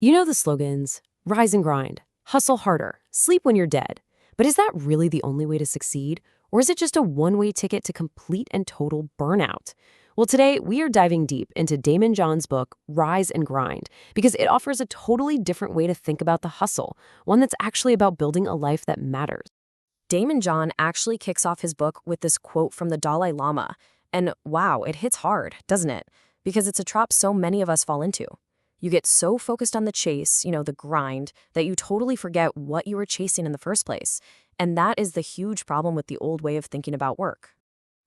You know the slogans, rise and grind, hustle harder, sleep when you're dead. But is that really the only way to succeed? Or is it just a one-way ticket to complete and total burnout? Well, today we are diving deep into Daymond John's book, Rise and Grind, because it offers a totally different way to think about the hustle, one that's actually about building a life that matters. Daymond John actually kicks off his book with this quote from the Dalai Lama. And wow, it hits hard, doesn't it? Because it's a trap so many of us fall into. You get so focused on the chase, the grind, that you totally forget what you were chasing in the first place. And that is the huge problem with the old way of thinking about work.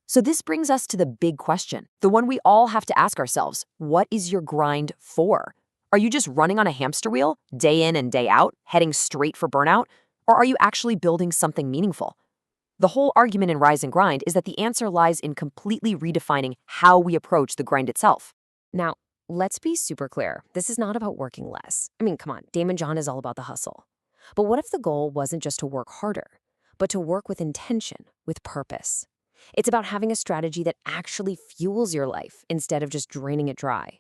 So this brings us to the big question, the one we all have to ask ourselves. What is your grind for? Are you just running on a hamster wheel, day in and day out, heading straight for burnout? Or are you actually building something meaningful? The whole argument in Rise and Grind is that the answer lies in completely redefining how we approach the grind itself. Now, let's be super clear. This is not about working less. I mean, come on, Daymond John is all about the hustle. But what if the goal wasn't just to work harder, but to work with intention, with purpose? It's about having a strategy that actually fuels your life instead of just draining it dry.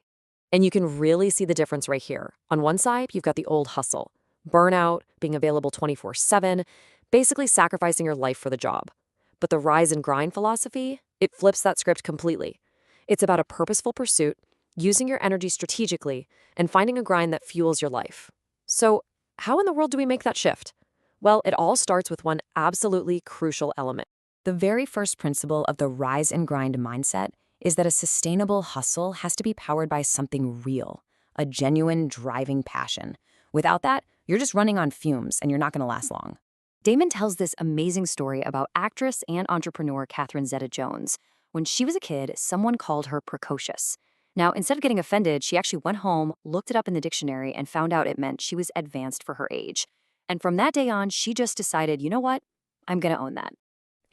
And you can really see the difference right here. On one side, you've got the old hustle, burnout, being available 24/7, basically sacrificing your life for the job. But the Rise and Grind philosophy, it flips that script completely. It's about a purposeful pursuit, using your energy strategically, and finding a grind that fuels your life. So, how in the world do we make that shift? Well, it all starts with one absolutely crucial element. The very first principle of the rise and grind mindset is that a sustainable hustle has to be powered by something real, a genuine driving passion. Without that, you're just running on fumes and you're not going to last long. Daymond tells this amazing story about actress and entrepreneur Catherine Zeta-Jones. When she was a kid, someone called her precocious. Now, instead of getting offended, she actually went home, looked it up in the dictionary, and found out it meant she was advanced for her age. And from that day on, she just decided, you know what? I'm going to own that.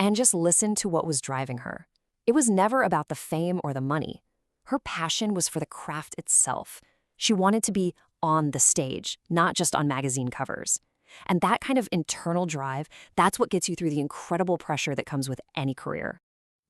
And just listen to what was driving her. It was never about the fame or the money. Her passion was for the craft itself. She wanted to be on the stage, not just on magazine covers. And that kind of internal drive, that's what gets you through the incredible pressure that comes with any career.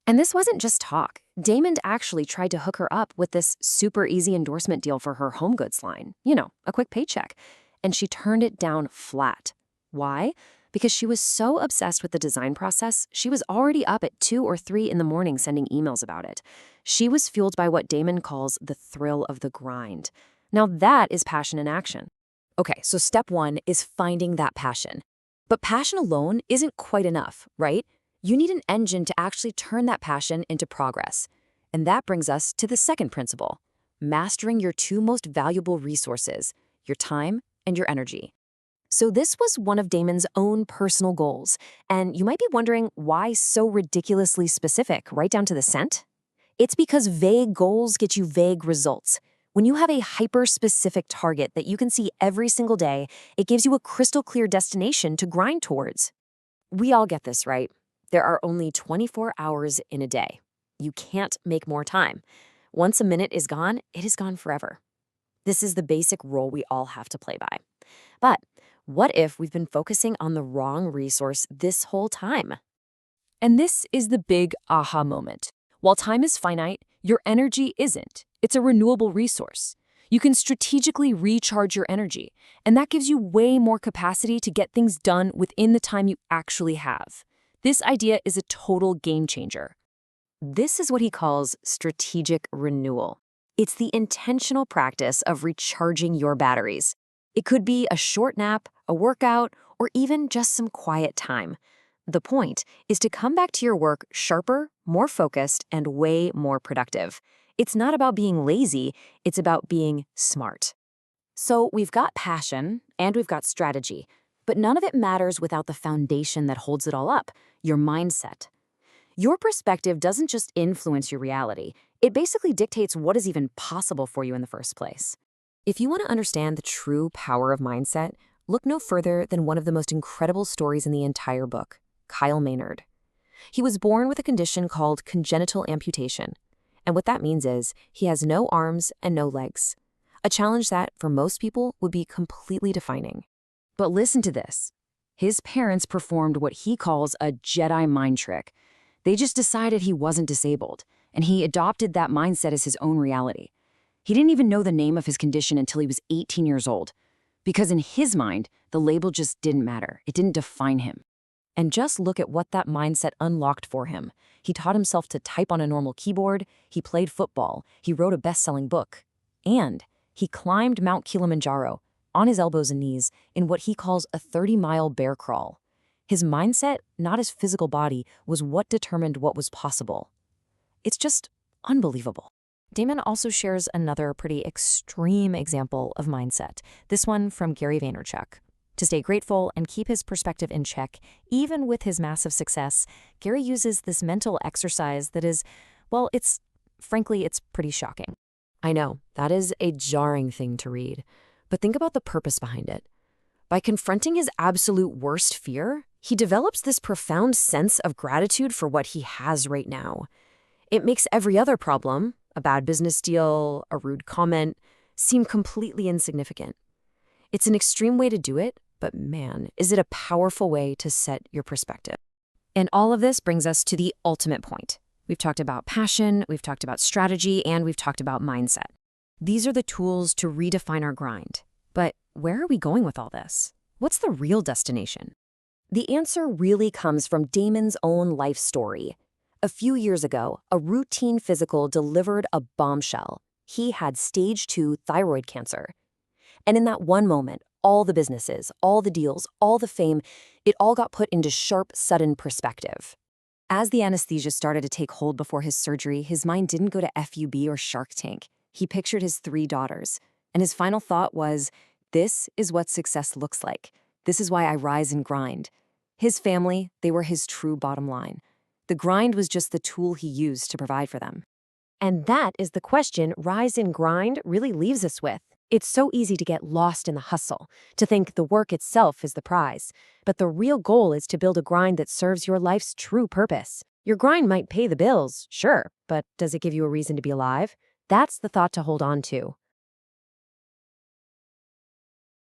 And this wasn't just talk. Daymond actually tried to hook her up with this super easy endorsement deal for her home goods line. A quick paycheck. And she turned it down flat. Why? Because she was so obsessed with the design process, she was already up at 2 or 3 in the morning sending emails about it. She was fueled by what Daymond calls the thrill of the grind. Now that is passion in action. Okay, so step 1 is finding that passion. But passion alone isn't quite enough, right? You need an engine to actually turn that passion into progress. And that brings us to the second principle, mastering your 2 most valuable resources, your time and your energy. So this was one of Daymond's own personal goals. And you might be wondering why so ridiculously specific, right down to the cent? It's because vague goals get you vague results. When you have a hyper-specific target that you can see every single day, it gives you a crystal clear destination to grind towards. We all get this, right? There are only 24 hours in a day. You can't make more time. Once a minute is gone, it is gone forever. This is the basic role we all have to play by. But what if we've been focusing on the wrong resource this whole time? And this is the big aha moment. While time is finite, your energy isn't. It's a renewable resource. You can strategically recharge your energy, and that gives you way more capacity to get things done within the time you actually have. This idea is a total game changer. This is what he calls strategic renewal. It's the intentional practice of recharging your batteries. It could be a short nap, a workout, or even just some quiet time. The point is to come back to your work sharper, more focused, and way more productive. It's not about being lazy, it's about being smart. So we've got passion and we've got strategy, but none of it matters without the foundation that holds it all up, your mindset. Your perspective doesn't just influence your reality, it basically dictates what is even possible for you in the first place. If you want to understand the true power of mindset, look no further than one of the most incredible stories in the entire book, Kyle Maynard. He was born with a condition called congenital amputation, and what that means is he has no arms and no legs, a challenge that, for most people, would be completely defining. But listen to this. His parents performed what he calls a Jedi mind trick. They just decided he wasn't disabled, and he adopted that mindset as his own reality. He didn't even know the name of his condition until he was 18 years old, because in his mind, the label just didn't matter. It didn't define him. And just look at what that mindset unlocked for him. He taught himself to type on a normal keyboard, he played football, he wrote a best-selling book, and he climbed Mount Kilimanjaro on his elbows and knees in what he calls a 30-mile bear crawl. His mindset, not his physical body, was what determined what was possible. It's just unbelievable. Daymond also shares another pretty extreme example of mindset, this one from Gary Vaynerchuk. To stay grateful and keep his perspective in check, even with his massive success, Gary uses this mental exercise that is, well, frankly, it's pretty shocking. I know, that is a jarring thing to read, but think about the purpose behind it. By confronting his absolute worst fear, he develops this profound sense of gratitude for what he has right now. It makes every other problem, a bad business deal, a rude comment, seem completely insignificant. It's an extreme way to do it, but man, is it a powerful way to set your perspective. And all of this brings us to the ultimate point. We've talked about passion, we've talked about strategy, and we've talked about mindset. These are the tools to redefine our grind. But where are we going with all this? What's the real destination? The answer really comes from Daymond's own life story. A few years ago, a routine physical delivered a bombshell. He had stage 2 thyroid cancer. And in that one moment, all the businesses, all the deals, all the fame, it all got put into sharp, sudden perspective. As the anesthesia started to take hold before his surgery, his mind didn't go to FUB or Shark Tank. He pictured his 3 daughters. And his final thought was, this is what success looks like. This is why I rise and grind. His family, they were his true bottom line. The grind was just the tool he used to provide for them. And that is the question Rise and Grind really leaves us with. It's so easy to get lost in the hustle, to think the work itself is the prize. But the real goal is to build a grind that serves your life's true purpose. Your grind might pay the bills, sure, but does it give you a reason to be alive? That's the thought to hold on to.